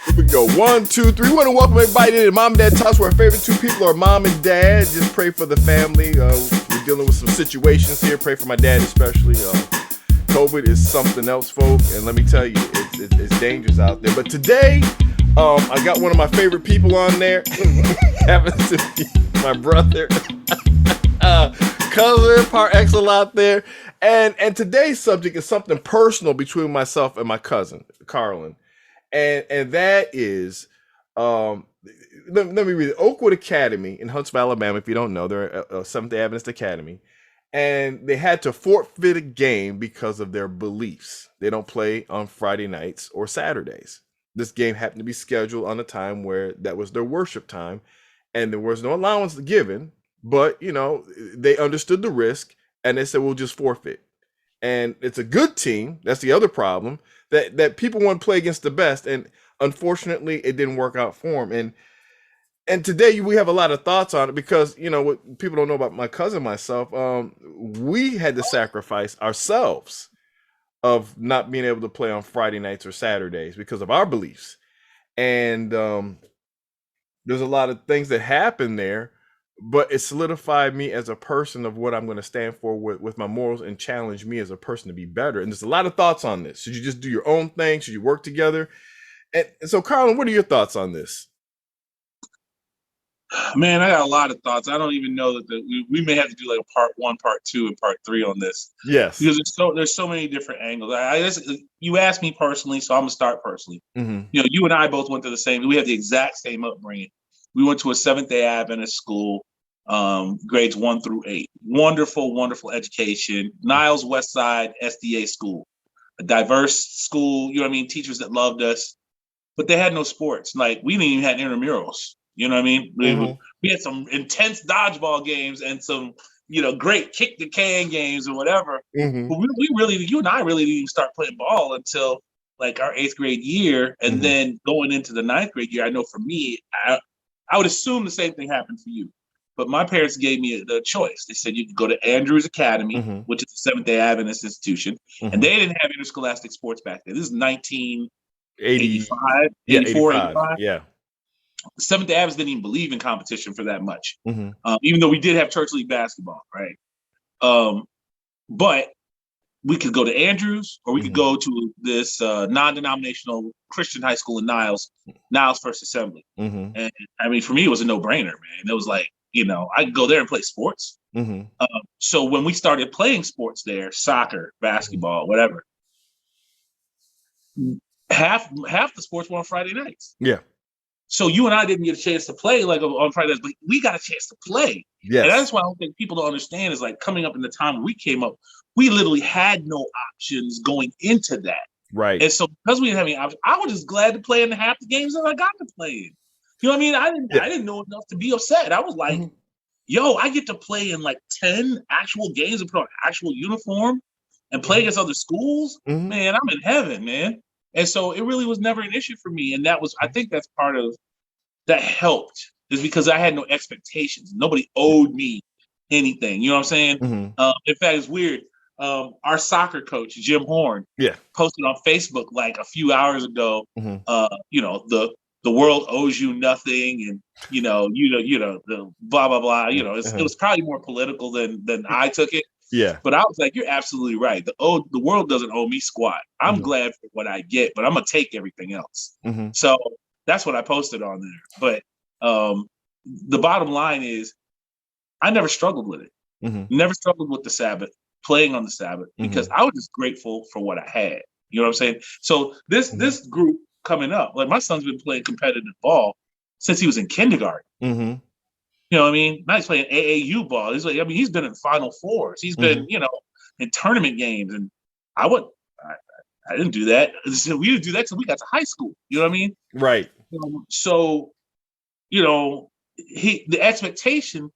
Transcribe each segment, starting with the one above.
Here we go. 1, 2, 3. We want to welcome everybody to the Mom and Dad Talks, where our favorite two people are mom and dad. Just pray for the family. We're dealing with some situations here. Pray for my dad especially. COVID is something else, folks. And let me tell you, it's dangerous out there. But today, I got one of my favorite people on there. Happens to be my brother. Cousin par excellence out there. And today's subject is something personal between myself and my cousin, Carlin. And that is, let me read it. Oakwood Academy in Huntsville, Alabama. If you don't know, they're a Seventh-day Adventist Academy, and they had to forfeit a game because of their beliefs. They don't play on Friday nights or Saturdays. This game happened to be scheduled on a time where that was their worship time, and there was no allowance given. But they understood the risk, and they said we'll just forfeit. And it's a good team. That's the other problem. That people want to play against the best, and unfortunately, it didn't work out for them. And today we have a lot of thoughts on it because what people don't know about my cousin and myself. We had to sacrifice ourselves of not being able to play on Friday nights or Saturdays because of our beliefs. And there's a lot of things that happen there, but it solidified me as a person of what I'm going to stand for with my morals and challenge me as a person to be better. And there's a lot of thoughts on this. Should you just do your own thing? Should you work together? And so, Carlin, what are your thoughts on this? Man, I got a lot of thoughts. I don't even know that we may have to do like a part 1, part 2, and part 3 on this. Yes, because there's so many different angles. You asked me personally, so I'm gonna start personally. Mm-hmm. You and I both went to the same. We have the exact same upbringing. We went to a Seventh-day Adventist school, grades 1 through 8. Wonderful, wonderful education. Niles West Side SDA school, a diverse school. You know what I mean? Teachers that loved us, but they had no sports. Like we didn't even have intramurals. You know what I mean? Mm-hmm. We had some intense dodgeball games and some, great kick the can games or whatever. Mm-hmm. But you and I really didn't even start playing ball until like our 8th grade year. And mm-hmm. then going into the 9th grade year, I know for me, I would assume the same thing happened for you. But my parents gave me the choice. They said you could go to Andrews Academy, mm-hmm. which is a Seventh-day Adventist institution. Mm-hmm. And they didn't have interscholastic sports back then. This is 1985, 84, 85. Yeah. Seventh-day Adventists didn't even believe in competition for that much, mm-hmm. Even though we did have church league basketball, right? But we could go to Andrews, or we mm-hmm. could go to this non-denominational Christian high school in Niles First Assembly. Mm-hmm. And I mean, for me, it was a no-brainer, man. It was like, I could go there and play sports. Mm-hmm. So when we started playing sports there, soccer, basketball, whatever, half the sports were on Friday nights. Yeah. So you and I didn't get a chance to play like on Friday nights, but we got a chance to play. Yes. And that's why I don't think people don't understand is like coming up in the time when we came up, we literally had no options going into that. Right. And so because we didn't have any options, I was just glad to play in half the games that I got to play in. You know what I mean? I didn't know enough to be upset. I was like, mm-hmm. Yo, I get to play in like 10 actual games and put on an actual uniform and play mm-hmm. against other schools. Mm-hmm. Man, I'm in heaven, man. And so it really was never an issue for me. And I think that's part of that helped is because I had no expectations. Nobody owed me anything. You know what I'm saying? Mm-hmm. In fact, it's weird. Our soccer coach, Jim Horn, posted on Facebook like a few hours ago, mm-hmm. The world owes you nothing. And, the blah, blah, blah. It was probably more political than I took it. Yeah, but I was like, you're absolutely right. The world doesn't owe me squat. I'm mm-hmm. glad for what I get, but I'm gonna take everything else. Mm-hmm. So that's what I posted on there. But the bottom line is, I never struggled with it. Mm-hmm. Never struggled with the Sabbath, playing on the Sabbath, because mm-hmm. I was just grateful for what I had. You know what I'm saying? So this group coming up, like my son's been playing competitive ball since he was in kindergarten. Mm-hmm. You know what I mean? Now he's playing AAU ball. He's been in Final Fours. He's been, mm-hmm. In tournament games. And I didn't do that. We didn't do that until we got to high school. You know what I mean? Right. So, the expectation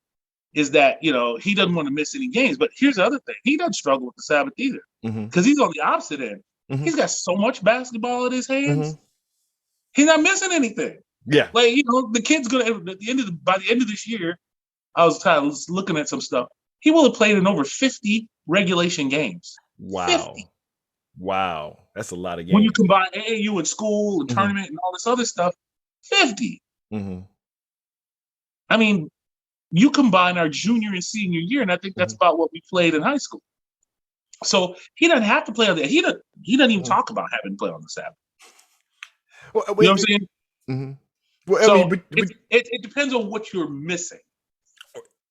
is that, he doesn't want to miss any games. But here's the other thing. He doesn't struggle with the Sabbath either. Because he's on the opposite end. Mm-hmm. He's got so much basketball in his hands. Mm-hmm. He's not missing anything. Yeah, like the kid's gonna by the end of this year. I was looking at some stuff. He will have played in over 50 regulation games. Wow, 50. Wow, that's a lot of When you games. combine AAU and school and Mm-hmm. tournament and all this other stuff, 50. Mm-hmm. I mean, you combine our junior and senior year, and I think that's about what we played in high school. So he doesn't have to play on that. He doesn't even Mm-hmm. talk about having to play on the Sabbath. Well, You know what I'm saying? mm-hmm. Well, I So mean, it depends on what you're missing.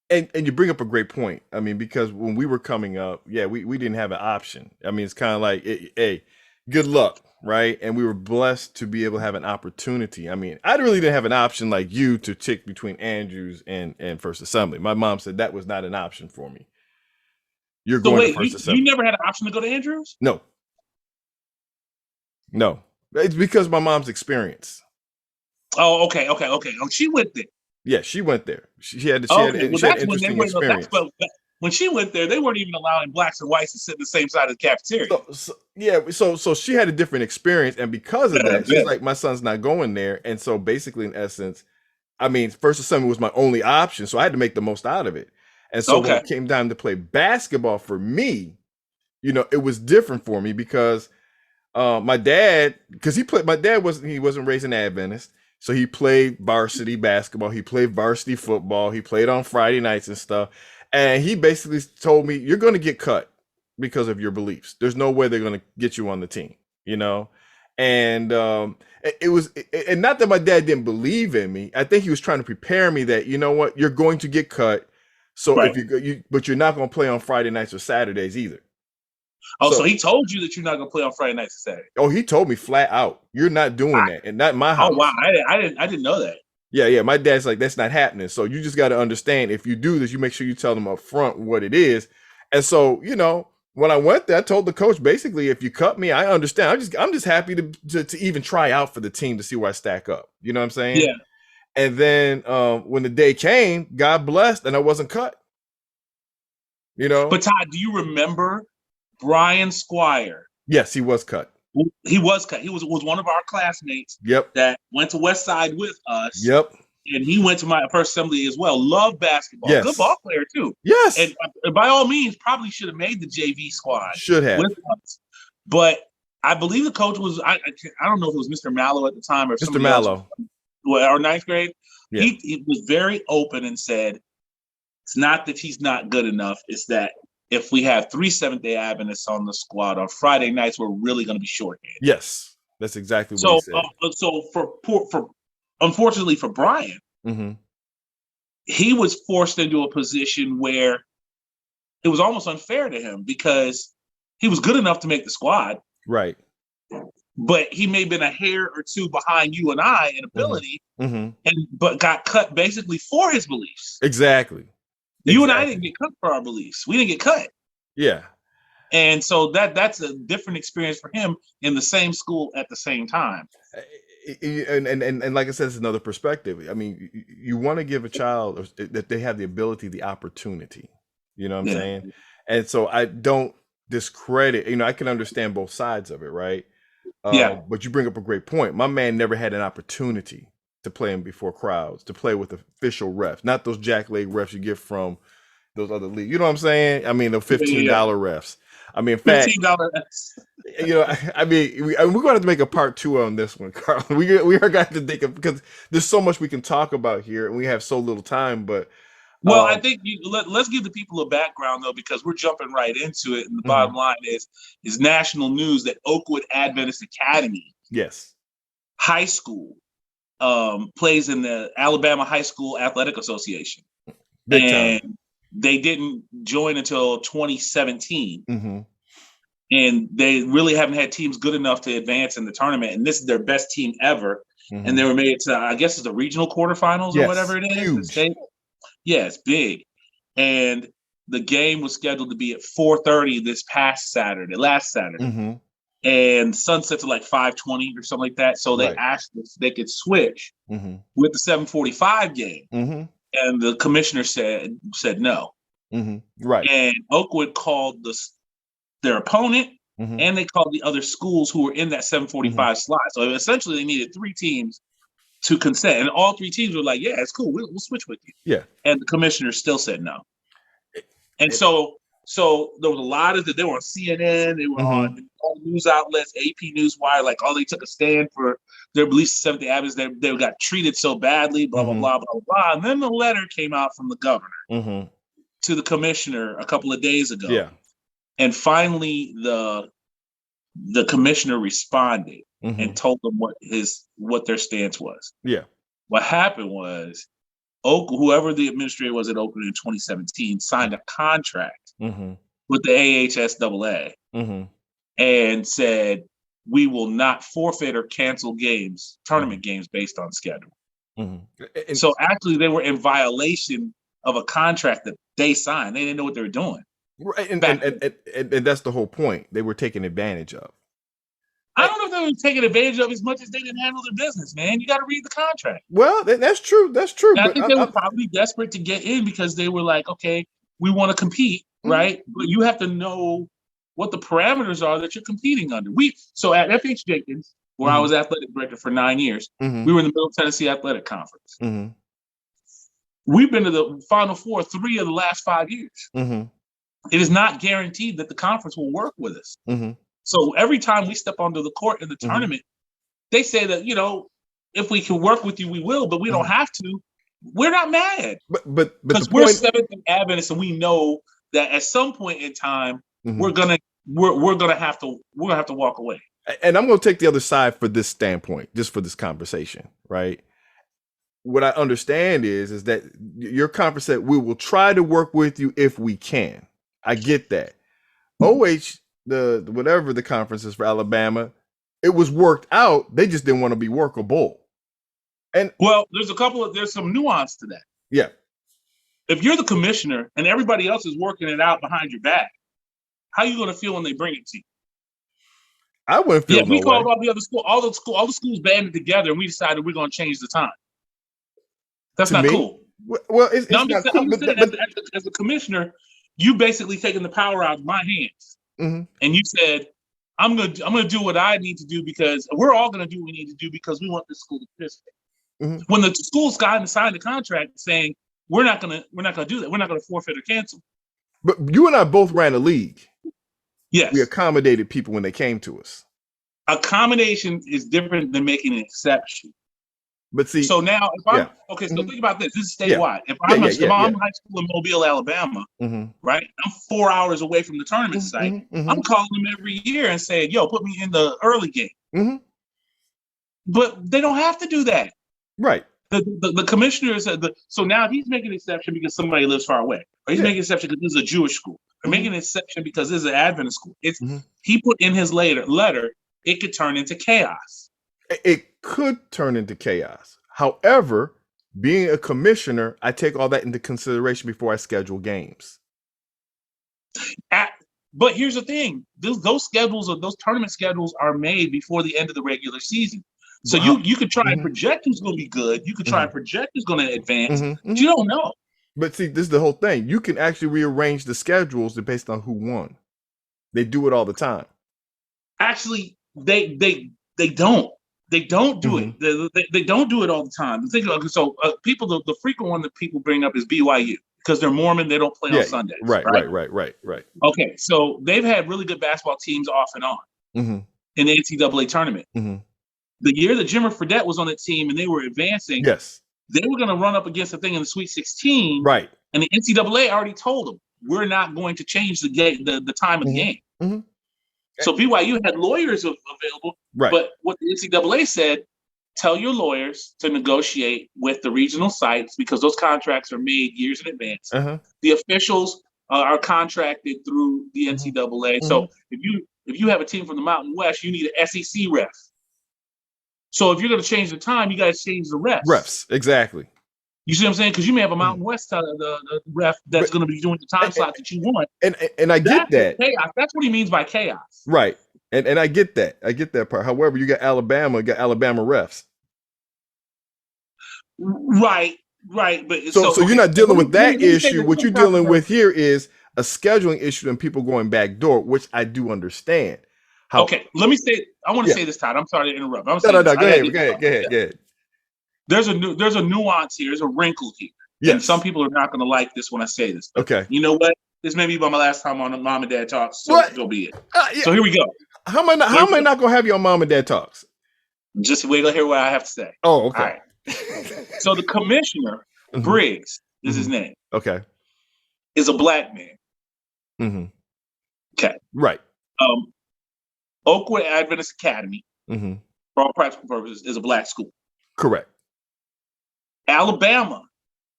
and you bring up a great point. I mean, because when we were coming up, yeah, we didn't have an option. I mean, it's kind of like, hey, good luck, right? And we were blessed to be able to have an opportunity. I mean, I really didn't have an option like you to tick between Andrews and First Assembly. My mom said that was not an option for me. You're So going to wait, First you Assembly. never had an option to go to Andrews? No, no, it's because my mom's experience. Oh, okay. Oh, she went there. Yeah, she went there. She had Well, an that's when they interesting were. experience. When she went there, they weren't even allowing blacks and whites to sit in the same side of the cafeteria. So she had a different experience, and because of that, she's Yeah. like, my son's not going there. And so basically, in essence, I mean, First Assembly was my only option, so I had to make the most out of it. And so when Okay. it came time to play basketball for me, it was different for me because my dad, because my dad wasn't raised an Adventist, so he played varsity basketball, he played varsity football, he played on Friday nights and stuff, and he basically told me, you're going to get cut because of your beliefs. There's no way they're going to get you on the team, and it was, and not that my dad didn't believe in me. I think he was trying to prepare me that, you know what, you're going to get cut. So Right. but you're not going to play on Friday nights or Saturdays either. Oh, so he told you that you're not going to play on Friday nights and Saturday. Oh, he told me flat out, you're not doing that, and not in my house. Oh, wow, I didn't know that. Yeah. My dad's like, that's not happening. So you just got to understand, if you do this, you make sure you tell them up front what it is. And so, when I went there, I told the coach, basically, if you cut me, I understand. I'm just happy to even try out for the team to see where I stack up. You know what I'm saying? Yeah. And then when the day came, God blessed, and I wasn't cut. But Todd, do you remember Brian Squire? Yes, he was cut. He was cut. He was one of our classmates. Yep. That went to West Side with us. Yep. And he went to my First Assembly as well. Loved basketball. Yes. Good ball player too. Yes. And by all means, probably should have made the JV squad. Should have. With us. But I believe the coach was, I don't know if it was Mr. Mallow at the time or Mr. Mallow. Our ninth grade. Yeah. He was very open and said, it's not that he's not good enough. It's that if we have 3 Seventh-day Adventists on the squad on Friday nights, we're really going to be shorthanded. Yes, that's exactly what he said. So for unfortunately for Brian, he was forced into a position where it was almost unfair to him because he was good enough to make the squad. Right. But he may have been a hair or two behind you and I in ability, but got cut basically for his beliefs. Exactly. You and I didn't get cut for our beliefs. We didn't get cut. Yeah. And so that's a different experience for him in the same school at the same time. And like I said, it's another perspective. I mean, you want to give a child that they have the ability, the opportunity. You know what I'm saying? And so I don't discredit, I can understand both sides of it, right? But you bring up a great point. My man never had an opportunity to play him before crowds, to play with official refs, not those jackleg refs you get from those other leagues. You know what I'm saying? I mean, the $15 refs. I mean, in fact, $15. I mean, we're going to have to make a part 2 on this one, Carl. We are going to think of, because there's so much we can talk about here, and we have so little time. But I think let's give the people a background though, because we're jumping right into it. And the bottom line is national news that Oakwood Adventist Academy, high school, plays in the Alabama High School Athletic Association. Big time. They didn't join until 2017. And they really haven't had teams good enough to advance in the tournament. And this is their best team ever. And they were made to, I guess it's the regional quarterfinals or whatever it is. Huge. Yeah, it's big. And the game was scheduled to be at 4:30 last Saturday. And sunset to like 5:20 or something like that. So they asked if they could switch with the 7:45 game. And the commissioner said no. Right. And Oakwood called their opponent, and they called the other schools who were in that 7:45 slot. So essentially they needed 3 teams to consent. And all 3 teams were like, yeah, it's cool. We'll switch with you. Yeah. And the commissioner still said no. And so So there was a lot of that. They were on CNN. They were on all the news outlets, AP Newswire. Like, all they took a stand for their beliefs. Seventh-day Adventists. They got treated so badly. Blah blah blah blah blah. And then the letter came out from the governor to the commissioner a couple of days ago. Yeah. And finally, the commissioner responded and told them what their stance was. Yeah. What happened was, whoever the administrator was at Oakwood in 2017 signed a contract with the AHSAA and said, we will not forfeit or cancel tournament games based on schedule. So actually, they were in violation of a contract that they signed. They didn't know what they were doing. Right, and that's the whole point. They were taken advantage of. I don't know if they were taking advantage of as much as they didn't handle their business, man. You got to read the contract. Well, that's true. That's true. I think they were probably desperate to get in because they were like, okay, we want to compete, right? But you have to know what the parameters are that you're competing under. So at FH Jenkins, where I was athletic director for 9 years, we were in the Middle Tennessee Athletic Conference. We've been to the Final Four 3 of the last 5 years. It is not guaranteed that the conference will work with us. So every time we step onto the court in the tournament, they say that, if we can work with you, we will, but we don't have to. We're not mad. But because we're Seventh-day Adventists, and we know that at some point in time, we're gonna have to walk away. And I'm gonna take the other side for this standpoint, just for this conversation, right? What I understand is that your conference said we will try to work with you if we can. I get that. OH, the whatever the conference is for Alabama, it was worked out. They just didn't want to be workable. And well, there's some nuance to that. Yeah. If you're the commissioner and everybody else is working it out behind your back, how are you going to feel when they bring it to you? I wouldn't feel. We called all the other school, all the schools banded together, and we decided we're going to change the time. That's not cool. Well, it's not cool. I'm just saying, as a commissioner, you basically taking the power out of my hands, and you said, "I'm gonna do what I need to do because we're all gonna do what we need to do because we want this school to participate." When the school's signed the contract saying we're not gonna do that, we're not gonna forfeit or cancel. But you and I both ran a league. Yes, we accommodated people when they came to us. Accommodation is different than making an exception. But see, so now if I'm okay, so think about this. This is statewide. If I'm high school in Mobile, Alabama, right? I'm 4 hours away from the tournament site. I'm calling them every year and saying, "Yo, put me in the early game." But they don't have to do that, right? The commissioner said so now he's making an exception because somebody lives far away, or he's making an exception because this is a Jewish school, or making an exception because this is an Adventist school. It's he put in his letter it could turn into chaos. It could turn into chaos. However, being a commissioner, I take all that into consideration before I schedule games. But here's the thing: those schedules or those tournament schedules are made before the end of the regular season. So you could try and project who's going to be good. You could try and project who's going to advance. But you don't know. But see, this is the whole thing. You can actually rearrange the schedules based on who won. They do it all the time. Actually, they don't. They don't do it. They don't do it all the time. The frequent one that people bring up is BYU because they're Mormon. They don't play on Sundays. Right. Okay, so they've had really good basketball teams off and on in the NCAA tournament. The year that Jimmer Fredette was on the team and they were advancing, they were going to run up against a thing in the Sweet 16. Right. And the NCAA already told them, we're not going to change the game, the time of the game. So BYU had lawyers available, but what the NCAA said, tell your lawyers to negotiate with the regional sites because those contracts are made years in advance. The officials are contracted through the NCAA. So if you have a team from the Mountain West, you need an SEC ref. So if you're going to change the time, you got to change the refs. Refs, exactly. You see what I'm saying? Because you may have a Mountain West the ref that's going to be doing the time slot that you want. And I get that. Chaos. That's what he means by chaos. Right. And I get that. I get that part. However, you got Alabama refs. Right. But so you're not dealing with that issue. What you're dealing with here is a scheduling issue and people going backdoor, which I do understand. Okay, let me say. I want to say this, Todd. I'm sorry to interrupt. No. Go ahead. There's a nuance here. There's a wrinkle here. Yes. And some people are not going to like this when I say this. Okay. You know what? this may be my last time on the Mom and Dad Talks, so What? so be it. Yeah. So here we go. How am I not gonna have you on Mom and Dad Talks? Just wait till hear what I have to say. Oh, okay. All right. So the commissioner, Briggs, is his name. Okay. Is a black man. Mm-hmm. Okay. Right. Oakwood Adventist Academy, Mm-hmm. for all practical purposes, is a black school. Correct. Alabama,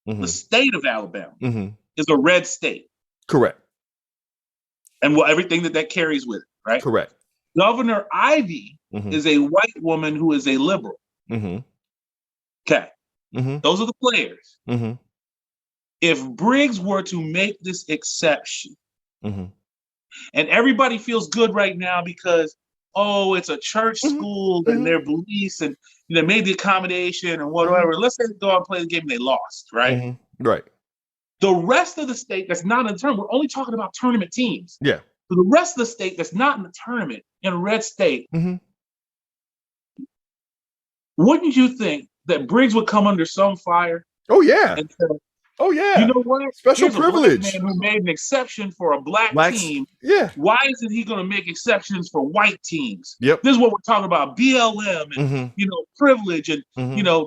the state of Alabama, is a red state. Correct. And everything that carries with it, right? Correct. Governor Ivy is a white woman who is a liberal. Okay. Those are the players. If Briggs were to make this exception, and everybody feels good right now because, oh, it's a church school and their beliefs and they made the accommodation and whatever. Let's say they go out and play the game and they lost, right? Right. The rest of the state that's not in the tournament, we're only talking about tournament teams. Yeah. So the rest of the state that's not in the tournament in a red state, wouldn't you think that Briggs would come under some fire? Oh, yeah. And say, oh, yeah. You know what? Special Here's privilege. A black man who made an exception for a black team. Yeah. Why isn't he going to make exceptions for white teams? Yep. This is what we're talking about: BLM and privilege, and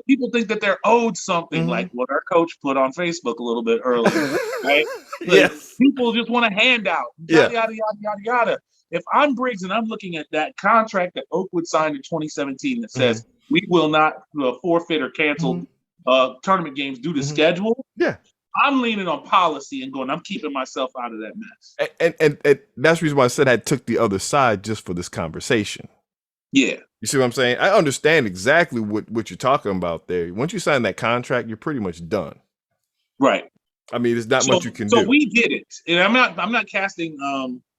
people think that they're owed something, like what our coach put on Facebook a little bit earlier, right? Yes. People just want a handout. Yada yada yada yada yada. If I'm Briggs and I'm looking at that contract that Oakwood signed in 2017 that says we will not forfeit or cancel tournament games due to schedule. Yeah. I'm leaning on policy and going, I'm keeping myself out of that mess. And that's the reason why I said I took the other side just for this conversation. Yeah. You see what I'm saying? I understand exactly what you're talking about there. Once you sign that contract, you're pretty much done. Right. I mean, there's not much you can do. So we did it. And I'm not casting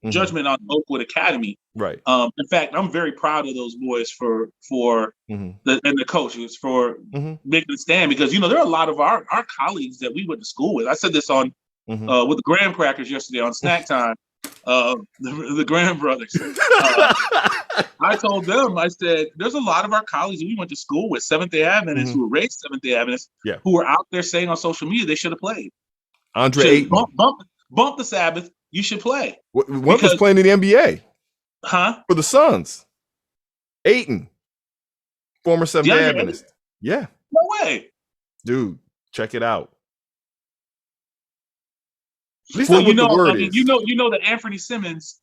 judgment on Oakwood Academy. Right. In fact, I'm very proud of those boys for the coaches for making a stand, because there are a lot of our colleagues that we went to school with. I said this on with the Graham Crackers yesterday on Snack Time. The Graham brothers. I told them, I said, there's a lot of our colleagues that we went to school with, Seventh-day Adventists, who were raised Seventh-day Adventists, who were out there saying on social media they should have played. Andre Ayton. Bump the Sabbath. You should play. One was playing in the NBA. Huh? For the Suns. Ayton. Former Seventh-day Adventist. Yeah. No way. Dude, check it out. At least well, you know that Anthony Simons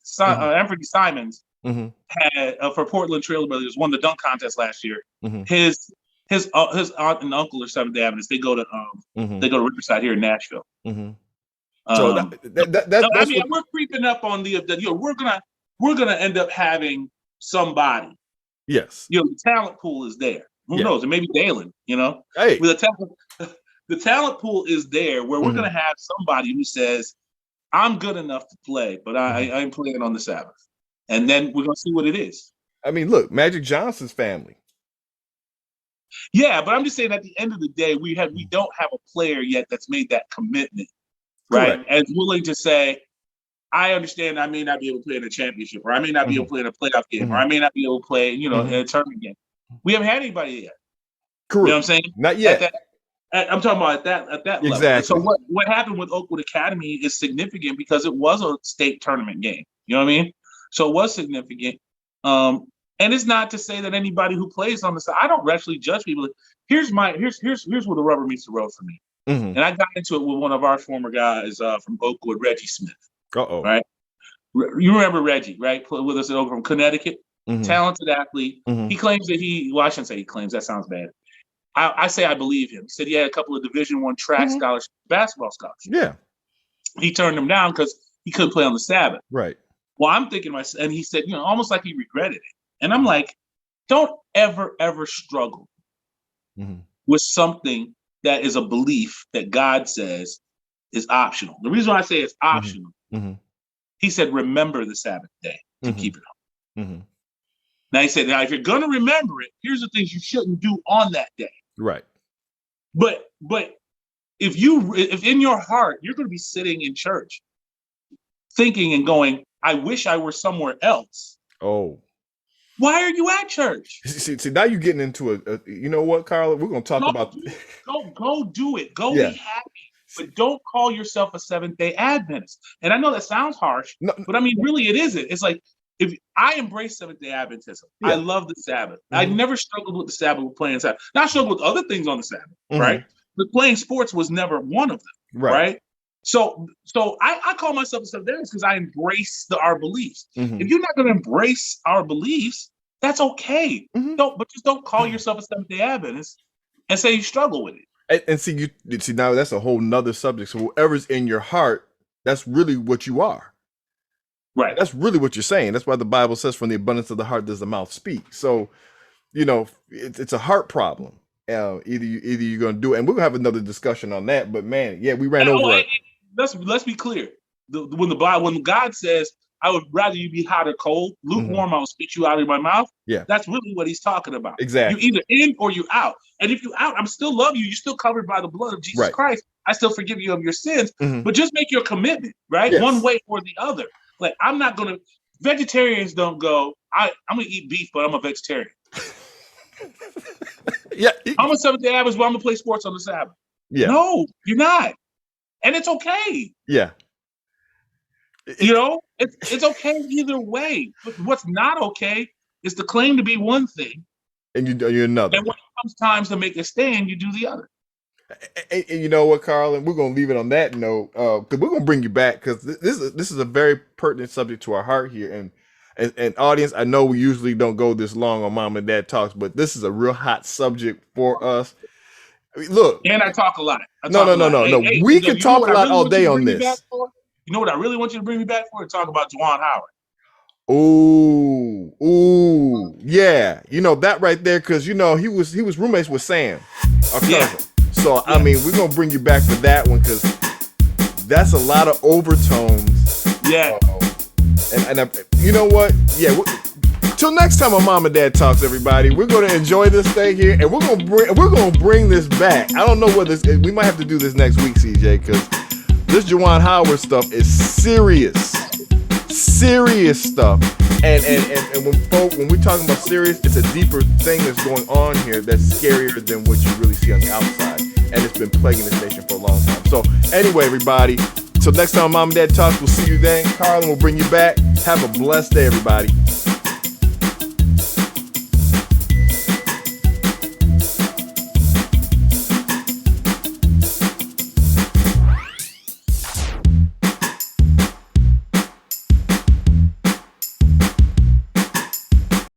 had for Portland Trail Brothers won the dunk contest last year. His aunt and uncle are Seventh-day Adventists. They go to Riverside here in Nashville. So we're creeping up on we're gonna end up having somebody. Yes. The talent pool is there. Who knows? And maybe Dalen. Hey. The talent pool is there where we're gonna have somebody who says, "I'm good enough to play, but I'm playing on the Sabbath," and then we're gonna see what it is. I mean, look, Magic Johnson's family. Yeah, but I'm just saying, at the end of the day, we don't have a player yet that's made that commitment, right? Correct. As willing to say, I understand I may not be able to play in a championship, or I may not be able to play in a playoff game, or I may not be able to play, in a tournament game. We haven't had anybody yet. Correct. You know what I'm saying? Not yet. I'm talking about at that level. Exactly. So what happened with Oakwood Academy is significant because it was a state tournament game. You know what I mean? So it was significant. And it's not to say that anybody who plays on the side, I don't actually judge people. Here's where the rubber meets the road for me. And I got into it with one of our former guys from Oakwood, Reggie Smith. Right? You remember Reggie, right? Played with us over from Connecticut. Talented athlete. He claims that I shouldn't say he claims, that sounds bad. I say I believe him. He said he had a couple of Division I track scholarships, basketball scholarships. Yeah. He turned them down because he couldn't play on the Sabbath. Right. Well, I'm thinking myself, and he said, almost like he regretted it. And I'm like, don't ever struggle with something that is a belief that God says is optional. The reason why I say it's optional, he said, remember the Sabbath day to keep it up. Now he said, if you're going to remember it, here's the things you shouldn't do on that day. Right. But if in your heart, you're going to be sitting in church thinking and going, I wish I were somewhere else. Oh. Why are you at church? See, now you're getting into you know what, Carlin? We're going to talk about. Go do it. Go be happy. but don't call yourself a Seventh-day Adventist. And I know that sounds harsh, No, but I mean, really, it isn't. It's like, if I embrace Seventh-day Adventism, Yeah. I love the Sabbath. I never struggled with the Sabbath with playing Sabbath. Now, I struggled with other things on the Sabbath, right? But playing sports was never one of them, right? So I call myself a Seventh-day Adventist because I embrace our beliefs. If you're not going to embrace our beliefs, that's okay. But just don't call yourself a Seventh-day Adventist and say you struggle with it. And see, see now that's a whole nother subject. So whatever's in your heart, that's really what you are. Right. That's really what you're saying. That's why the Bible says, from the abundance of the heart does the mouth speak. So, you know, it's a heart problem. Either you're going to do it, and we'll have another discussion on that. But man, yeah, we ran over it. Let's be clear. When God says, I would rather you be hot or cold, lukewarm, I will spit you out of my mouth. Yeah. That's really what he's talking about. Exactly. You either in or you out. And if you out, I'm still love you. You're still covered by the blood of Jesus Christ. I still forgive you of your sins. But just make your commitment, right? Yes. One way or the other. Like, I'm not going to, vegetarians don't go, I'm going to eat beef, but I'm a vegetarian. Yeah. I'm a Seventh-day Adventist, but I'm going to play sports on the Sabbath. Yeah. No, you're not. And it's okay. Yeah. You know, it's okay either way. But what's not okay is to claim to be one thing, and you're another. And when it comes times to make a stand, you do the other. And you know what, Carlin? We're gonna leave it on that note, because we're gonna bring you back, because this is a very pertinent subject to our heart here, and audience. I know we usually don't go this long on Mom and Dad Talks, but this is a real hot subject for us. I mean, look, and I talk a lot. No. Hey, we can talk a lot all day on this. You know what I really want you to bring me back for? To talk about Juwan Howard. Ooh, yeah. You know that right there, because you know he was roommates with Sam, our cousin. So I mean, we're gonna bring you back for that one, because that's a lot of overtones. Yeah. And you know what? Yeah. Till next time on Mom and Dad Talks, everybody, we're gonna enjoy this thing here, and we're gonna bring this back. I don't know whether we might have to do this next week, CJ, because this Juwan Howard stuff is serious stuff. And when we're talking about serious, it's a deeper thing that's going on here that's scarier than what you really see on the outside. And it's been plaguing this nation for a long time. So anyway, everybody, till next time Mom and Dad Talks, we'll see you then. Carlin will bring you back. Have a blessed day, everybody.